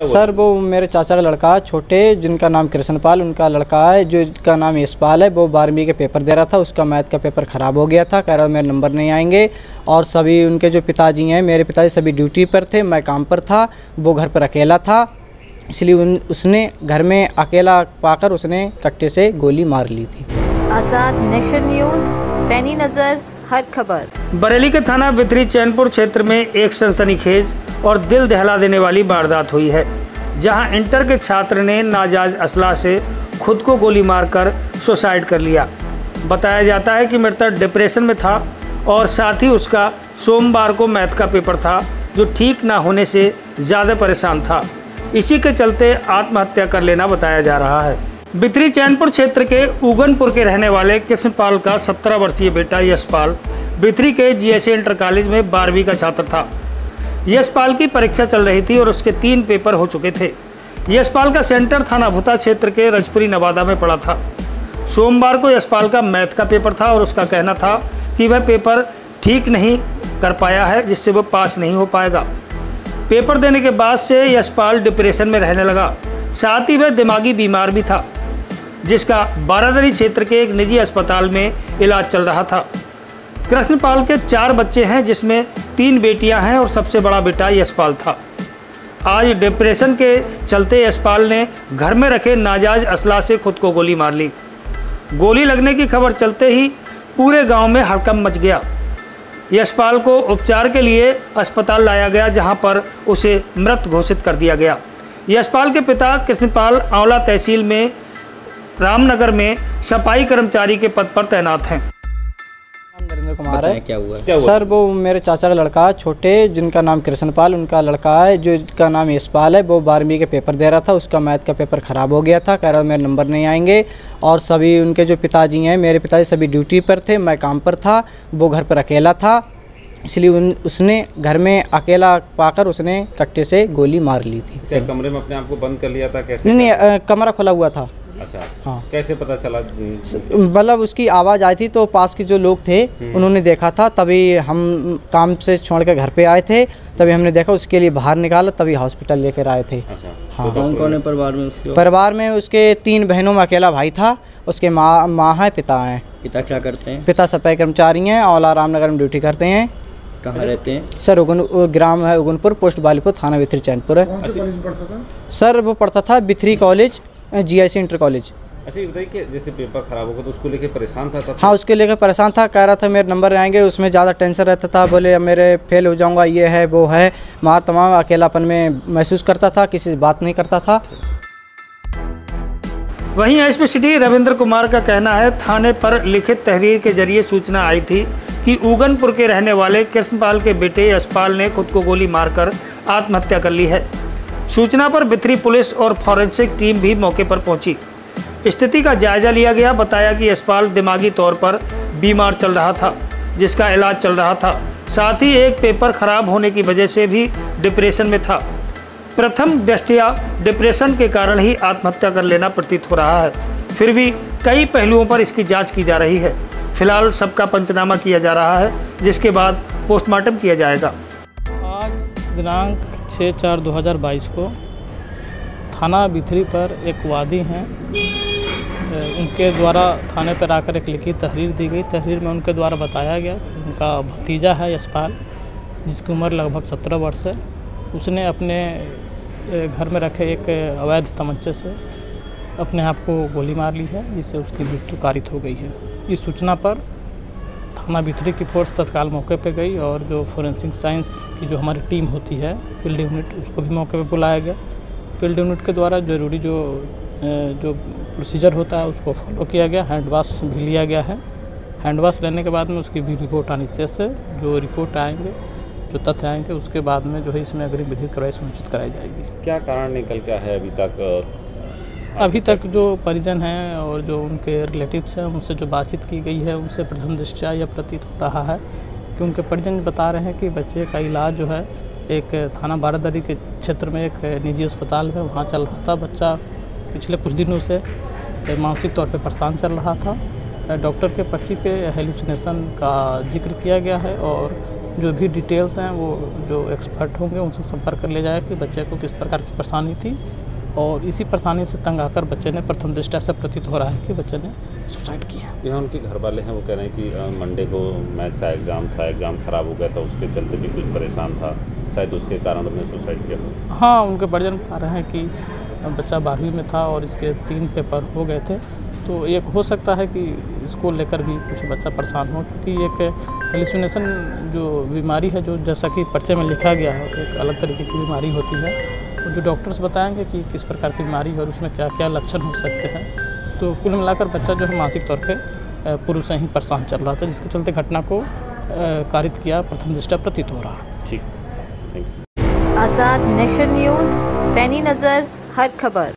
Sir वो मेरे चाचा का लड़का छोटे जिनका नाम कृष्णपाल, उनका लड़का है जिसका नाम यशपाल है। वो 12वीं के पेपर दे रहा था, उसका मैथ का पेपर ख़राब हो गया था, कह रहा मेरे नंबर नहीं आएंगे। और सभी उनके जो पिताजी हैं, मेरे पिताजी सभी ड्यूटी पर थे, मैं काम पर था, वो घर पर अकेला था, इसलिए उसने घर में अकेला पाकर उसने कट्टे से गोली मार ली थी। आजाद नेशन न्यूज़, पैनी नज़र, हर खबर। बरेली के थाना बिथरी चैनपुर क्षेत्र में एक सनसनीखेज और दिल दहला देने वाली वारदात हुई है, जहां इंटर के छात्र ने नाजायज असला से खुद को गोली मारकर सुसाइड कर लिया। बताया जाता है कि मृतक डिप्रेशन में था और साथ ही उसका सोमवार को मैथ का पेपर था, जो ठीक ना होने से ज़्यादा परेशान था। इसी के चलते आत्महत्या कर लेना बताया जा रहा है। बिथरी चैनपुर क्षेत्र के उगनपुर के रहने वाले कृष्णपाल का 17 वर्षीय बेटा यशपाल बिथरी के जीएसए इंटर कॉलेज में 12वीं का छात्र था। यशपाल की परीक्षा चल रही थी और उसके 3 पेपर हो चुके थे। यशपाल का सेंटर थाना भुता क्षेत्र के रजपुरी नवादा में पड़ा था। सोमवार को यशपाल का मैथ का पेपर था और उसका कहना था कि वह पेपर ठीक नहीं कर पाया है, जिससे वह पास नहीं हो पाएगा। पेपर देने के बाद से यशपाल डिप्रेशन में रहने लगा, साथ ही वह दिमागी बीमार भी था, जिसका बारादरी क्षेत्र के एक निजी अस्पताल में इलाज चल रहा था। कृष्णपाल के 4 बच्चे हैं, जिसमें 3 बेटियां हैं और सबसे बड़ा बेटा यशपाल था। आज डिप्रेशन के चलते यशपाल ने घर में रखे नाजायज असला से खुद को गोली मार ली। गोली लगने की खबर चलते ही पूरे गांव में हड़कंप मच गया। यशपाल को उपचार के लिए अस्पताल लाया गया, जहां पर उसे मृत घोषित कर दिया गया। यशपाल के पिता कृष्णपाल आंवला तहसील में रामनगर में सफाई कर्मचारी के पद पर तैनात हैं। नरेंद्र कुमार है। क्या हुआ? सर वो मेरे चाचा का लड़का छोटे जिनका नाम कृष्णपाल, उनका लड़का है जिसका नाम यशपाल है। वो 12वीं के पेपर दे रहा था, उसका मैथ का पेपर ख़राब हो गया था, कह रहा मेरे नंबर नहीं आएंगे। और सभी उनके जो पिताजी हैं, मेरे पिताजी सभी ड्यूटी पर थे, मैं काम पर था, वो घर पर अकेला था, इसलिए उसने घर में अकेला पाकर उसने कट्टे से गोली मार ली थी। क्या कमरे में अपने आप को बंद कर लिया था? कैसे? नहीं, कमरा खुला हुआ था। अच्छा, हाँ। कैसे पता चला? मतलब उसकी आवाज़ आई थी तो पास के जो लोग थे उन्होंने देखा था, तभी हम काम से छोड़ के घर पे आए थे, तभी हमने देखा, उसके लिए बाहर निकाला, तभी हॉस्पिटल लेकर आए थे। अच्छा, हाँ। तो कौन है परिवार में उसके? परिवार में उसके 3 बहनों में अकेला भाई था, उसके माँ है, पिता हैं। पिता क्या करते हैं? पिता सफाई कर्मचारी हैं और रामनगर में ड्यूटी करते हैं। कहाँ रहते हैं? सर ग्राम है उगनपुर, पोस्ट बालीपुर, थाना बिथरी चैनपुर है। सर वो पढ़ता था Bithri college, GIC inter college. अच्छा, ये बताइए कि जैसे पेपर खराब हो गया तो उसको लेके परेशान था तब? हाँ, उसके लेकर परेशान था, कह रहा था मेरे नंबर आएंगे, उसमें ज़्यादा टेंशन रहता था, बोले मेरे फेल हो जाऊंगा, ये है वो है, मार तमाम अकेलापन में महसूस करता था, किसी से बात नहीं करता था। वहीं एसपी सिटी रविंद्र कुमार का कहना है, थाने पर लिखित तहरीर के जरिए सूचना आई थी कि उगनपुर के रहने वाले कृष्णपाल के बेटे यशपाल ने खुद को गोली मारकर आत्महत्या कर ली है। सूचना पर बिथरी पुलिस और फॉरेंसिक टीम भी मौके पर पहुंची। स्थिति का जायजा लिया गया। बताया कि यशपाल दिमागी तौर पर बीमार चल रहा था, जिसका इलाज चल रहा था, साथ ही एक पेपर खराब होने की वजह से भी डिप्रेशन में था। प्रथम दृष्टया डिप्रेशन के कारण ही आत्महत्या कर लेना प्रतीत हो रहा है, फिर भी कई पहलुओं पर इसकी जांच की जा रही है। फिलहाल सबका पंचनामा किया जा रहा है, जिसके बाद पोस्टमार्टम किया जाएगा। आज दिनांक 6/4/2022 को थाना बिथरी पर एक वादी हैं, उनके द्वारा थाने पर आकर एक लिखित तहरीर दी गई। तहरीर में उनके द्वारा बताया गया कि उनका भतीजा है यशपाल, जिसकी उम्र लगभग 17 वर्ष है। उसने अपने घर में रखे एक अवैध तमंचे से अपने आप को गोली मार ली है, जिससे उसकी मृत्यु कारित हो गई है। इस सूचना पर थाना बिथरी की फोर्स तत्काल मौके पर गई और जो फोरेंसिक साइंस की जो हमारी टीम होती है, फील्ड यूनिट, उसको भी मौके पर बुलाया गया। फील्ड यूनिट के द्वारा जरूरी जो प्रोसीजर होता है उसको फॉलो किया गया। हैंड वॉश भी लिया गया है। हैंड वॉश लेने के बाद में उसकी भी रिपोर्ट आनी से जो रिपोर्ट आएंगे, जो तथ्य आएंगे, उसके बाद में जो है इसमें अग्रिम विधिक कार्रवाई सुनिश्चित कराई जाएगी। क्या कारण निकल क्या है अभी तक जो परिजन हैं और जो उनके रिलेटिव्स हैं, उनसे जो बातचीत की गई है, उनसे प्रथम दृष्टया यह प्रतीत हो रहा है कि उनके परिजन बता रहे हैं कि बच्चे का इलाज जो है एक थाना बारादरी के क्षेत्र में एक निजी अस्पताल में वहाँ चल रहा था। बच्चा पिछले कुछ दिनों से मानसिक तौर पे परेशान चल रहा था। डॉक्टर के पर्ची पे हेलुसिनेशन का जिक्र किया गया है और जो भी डिटेल्स हैं वो जो एक्सपर्ट होंगे उनसे संपर्क कर लिया जाए कि बच्चे को किस प्रकार की परेशानी थी, और इसी परेशानी से तंग आकर बच्चे ने प्रथम दृष्टया ऐसा प्रतीत हो रहा है कि बच्चे ने सुसाइड किया। यहाँ उनके घर वाले हैं, वो कह रहे हैं कि मंडे को मैथ का एग्ज़ाम था, एग्ज़ाम ख़राब हो गया था, उसके चलते भी कुछ परेशान था, शायद उसके कारण उसने सुसाइड किया। हाँ, उनके परिजन बता रहे हैं कि बच्चा 12वीं में था और इसके 3 पेपर हो गए थे, तो एक हो सकता है कि इसको लेकर भी कुछ बच्चा परेशान हो, क्योंकि एक हेलुसिनेशन जो बीमारी है, जो जैसा कि पर्चे में लिखा गया है, एक अलग तरीके की बीमारी होती है, जो डॉक्टर्स बताएंगे कि किस प्रकार की बीमारी है और उसमें क्या क्या लक्षण हो सकते हैं। तो कुल मिलाकर बच्चा जो है मानसिक तौर पे पूर्व से ही परेशान चल रहा था, जिसके चलते घटना को कारित किया प्रथम दृष्टया प्रतीत हो रहा। ठीक, thank you. Azad nation news, पैनी नज़र, हर खबर।